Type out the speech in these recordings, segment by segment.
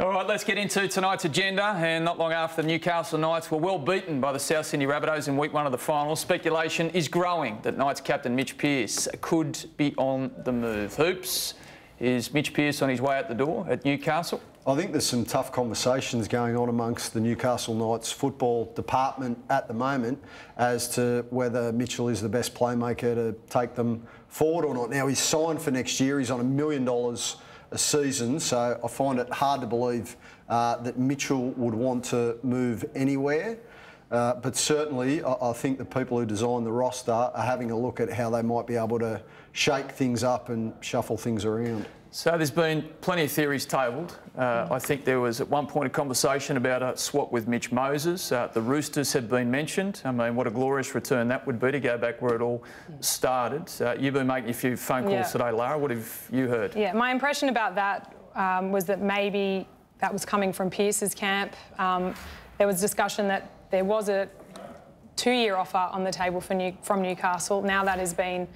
All right, let's get into tonight's agenda. And not long after the Newcastle Knights were well beaten by the South Sydney Rabbitohs in week 1 of the finals, speculation is growing that Knights captain Mitch Pearce could be on the move. Hoops, is Mitch Pearce on his way out the door at Newcastle? I think there's some tough conversations going on amongst the Newcastle Knights football department at the moment as to whether Mitchell is the best playmaker to take them forward or not. Now, he's signed for next year. He's on $1 million a season, so I find it hard to believe that Mitchell would want to move anywhere. But certainly, I think the people who design the roster are having a look at how they might be able to shake things up and shuffle things around. So there's been plenty of theories tabled. I think there was at one point a conversation about a swap with Mitch Moses. The Roosters had been mentioned. I mean, what a glorious return that would be to go back where it all started. You've been making a few phone calls today, Lara. What have you heard? Yeah, my impression about that was that maybe that was coming from Pearce's camp. There was discussion that there was a 2-year offer on the table from Newcastle. Now that has been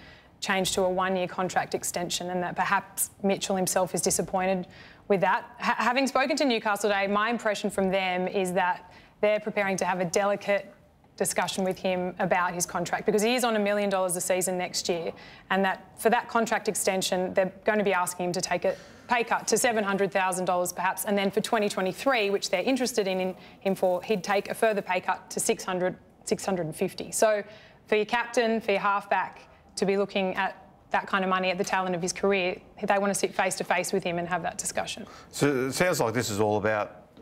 changed to a 1-year contract extension, and that perhaps Mitchell himself is disappointed with that. Having spoken to Newcastle today, my impression from them is that they're preparing to have a delicate discussion with him about his contract, because he is on $1 million a season next year, and that for that contract extension, they're going to be asking him to take a pay cut to $700,000 perhaps, and then for 2023, which they're interested in him for, he'd take a further pay cut to $650. So for your captain, for your halfback, to be looking at that kind of money at the tail end of his career, they want to sit face to face with him and have that discussion. So it sounds like this is all about,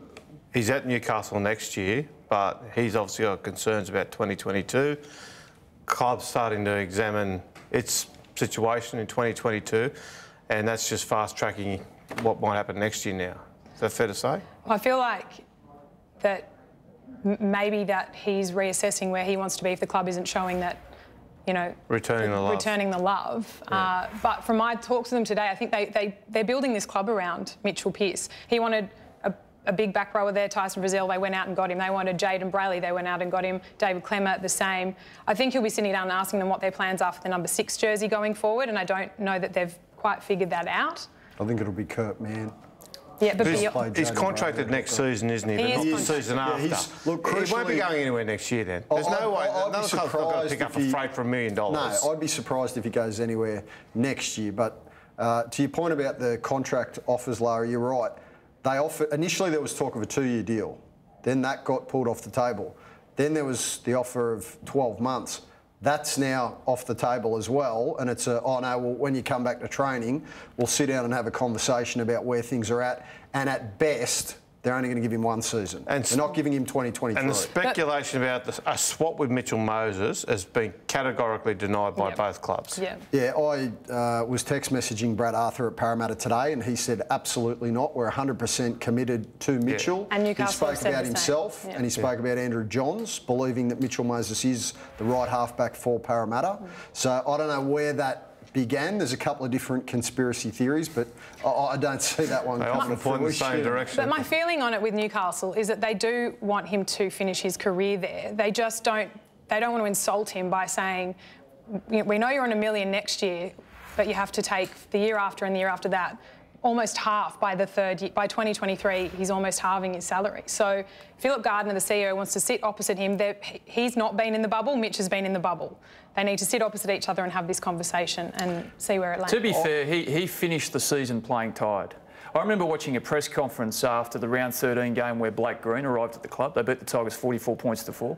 he's at Newcastle next year, but he's obviously got concerns about 2022. Club's starting to examine its situation in 2022, and that's just fast-tracking what might happen next year now. Is that fair to say? I feel like that maybe that he's reassessing where he wants to be if the club isn't showing that, you know, returning the love. Yeah. But from my talks with them today, I think they're building this club around Mitchell Pearce. He wanted a big back rower there, Tyson Brazil, they went out and got him. They wanted Jaden Brayley, they went out and got him. David Clemmer, the same. I think he'll be sitting down and asking them what their plans are for the number 6 jersey going forward, and I don't know that they've quite figured that out. I think it'll be Kurt Mann. Yeah, but he's contracted next season, isn't he? But not the season after. Look, he won't be going anywhere next year then. There's no way. Another club's not going to pick up a freight for $1 million. No, I'd be surprised if he goes anywhere next year. But to your point about the contract offers, Larry, you're right. They offered, initially there was talk of a 2-year deal. Then that got pulled off the table. Then there was the offer of 12 months. That's now off the table as well, and it's a, oh no, well, when you come back to training, we'll sit down and have a conversation about where things are at, and at best, they're only going to give him 1 season. And they're not giving him 2023. And the speculation about a swap with Mitchell Moses has been categorically denied by both clubs. Yeah, I was text messaging Brad Arthur at Parramatta today, and he said absolutely not. We're 100% committed to Mitchell. And Newcastle he spoke about himself, and he spoke about Andrew Johns, believing that Mitchell Moses is the right halfback for Parramatta. So I don't know where that began. There's a couple of different conspiracy theories, but I don't see that one coming to fruition. They often point in the same direction. But my feeling on it with Newcastle is that they do want him to finish his career there. They just don't. They don't want to insult him by saying, "We know you're on $1 million next year, but you have to take the year after and the year after that." Almost half by the third year. By 2023, he's almost halving his salary. So Philip Gardner, the CEO, wants to sit opposite him. He's not been in the bubble. Mitch has been in the bubble. They need to sit opposite each other and have this conversation and see where it lands. To be fair, he finished the season playing tired. I remember watching a press conference after the round 13 game where Blake Green arrived at the club. They beat the Tigers 44 points to 4.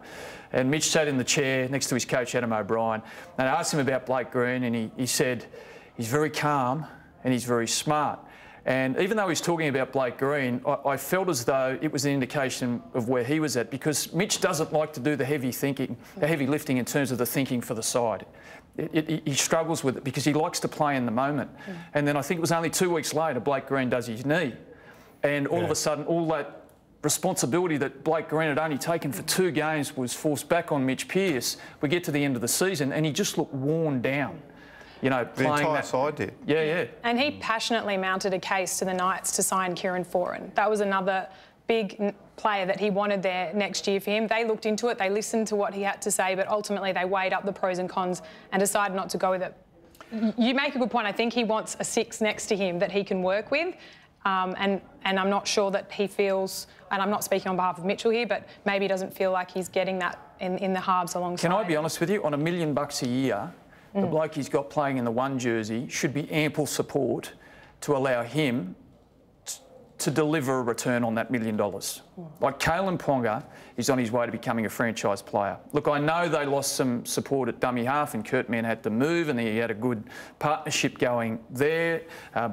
And Mitch sat in the chair next to his coach, Adam O'Brien. And I asked him about Blake Green, and he said he's very calm and he's very smart. And even though he's talking about Blake Green, I felt as though it was an indication of where he was at, because Mitch doesn't like to do the heavy thinking, the heavy lifting in terms of the thinking for the side. He struggles with it because he likes to play in the moment. And then I think it was only 2 weeks later Blake Green does his knee. And all of a sudden, all that responsibility that Blake Green had only taken for 2 games was forced back on Mitch Pearce. We get to the end of the season and he just looked worn down. You know, the entire side did. Yeah. And he passionately mounted a case to the Knights to sign Kieran Foran. That was another big player that he wanted there next year for him. They looked into it, they listened to what he had to say, but ultimately they weighed up the pros and cons and decided not to go with it. You make a good point. I think he wants a 6 next to him that he can work with. And I'm not sure that he feels, and I'm not speaking on behalf of Mitchell here, but maybe he doesn't feel like he's getting that in the halves alongside. Can I be honest with you? On $1 million a year, the bloke he's got playing in the one jersey should be ample support to allow him to deliver a return on that $1 million. Like Kalen Ponga is on his way to becoming a franchise player. Look, I know they lost some support at dummy half and Kurt Mann had to move and he had a good partnership going there.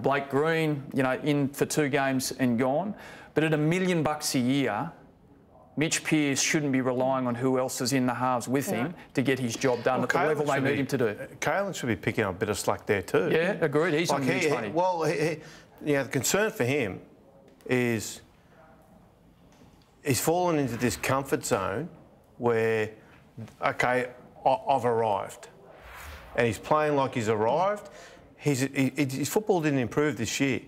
Blake Green, you know, in for 2 games and gone. But at $1 million a year, Mitch Pearce shouldn't be relying on who else is in the halves with him to get his job done at the level they need him to do. Kalen should be picking up a bit of slack there too. Yeah, agreed. He's like on his money. The concern for him is he's fallen into this comfort zone where, okay, I've arrived. And he's playing like he's arrived. His football didn't improve this year.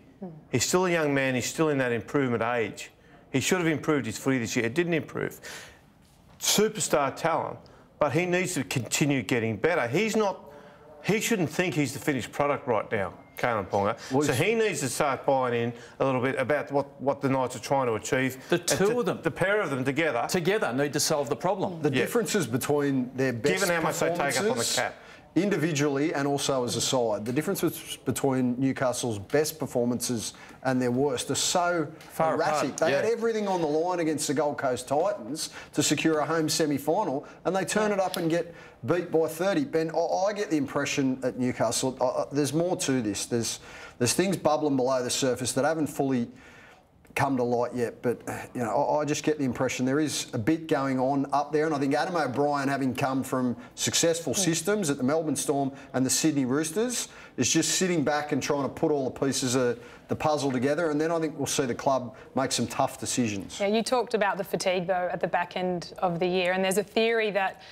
He's still a young man. He's still in that improvement age. He should have improved his footy this year. It didn't improve. Superstar talent, but he needs to continue getting better. He shouldn't think he's the finished product right now, Kalen Ponga. So he needs to start buying in a little bit about what the Knights are trying to achieve. The two of them. The pair of them together. Together need to solve the problem. The differences between their best given how much they take up on the cap. Individually and also as a side, the differences between Newcastle's best performances and their worst are so erratic. They had everything on the line against the Gold Coast Titans to secure a home semi-final, and they turn it up and get beat by 30. Ben, I get the impression at Newcastle there's more to this. There's things bubbling below the surface that haven't fully come to light yet, but you know, I just get the impression there is a bit going on up there, and I think Adam O'Brien, having come from successful systems at the Melbourne Storm and the Sydney Roosters, is just sitting back and trying to put all the pieces of the puzzle together, and then I think we'll see the club make some tough decisions. Yeah, you talked about the fatigue though at the back end of the year, and there's a theory that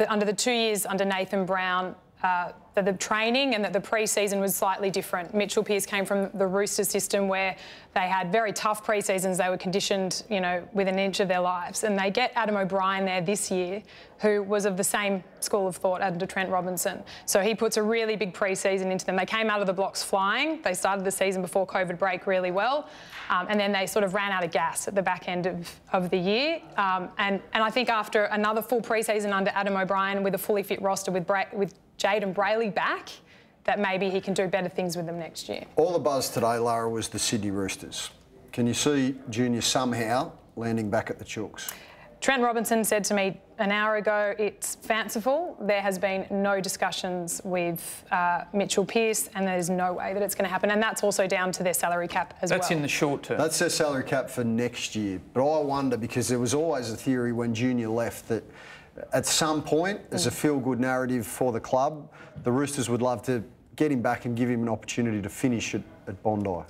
under the 2 years under Nathan Brown, that the training and that the pre-season was slightly different. Mitchell Pearce came from the Roosters system where they had very tough pre-seasons. They were conditioned, you know, within an inch of their lives. And they get Adam O'Brien there this year, who was of the same school of thought under Trent Robinson. So he puts a really big pre-season into them. They came out of the blocks flying. They started the season before COVID break really well. And then they sort of ran out of gas at the back end of the year. And I think after another full pre-season under Adam O'Brien with a fully fit roster with Jade and Brayley back, that maybe he can do better things with them next year. All the buzz today, Lara, was the Sydney Roosters. Can you see Junior somehow landing back at the Chooks? Trent Robinson said to me an hour ago, it's fanciful. There has been no discussions with Mitchell Pearce, and there's no way that it's going to happen. And that's also down to their salary cap as well. That's in the short term. That's their salary cap for next year. But I wonder, because there was always a theory when Junior left that at some point, as a feel-good narrative for the club, the Roosters would love to get him back and give him an opportunity to finish at Bondi.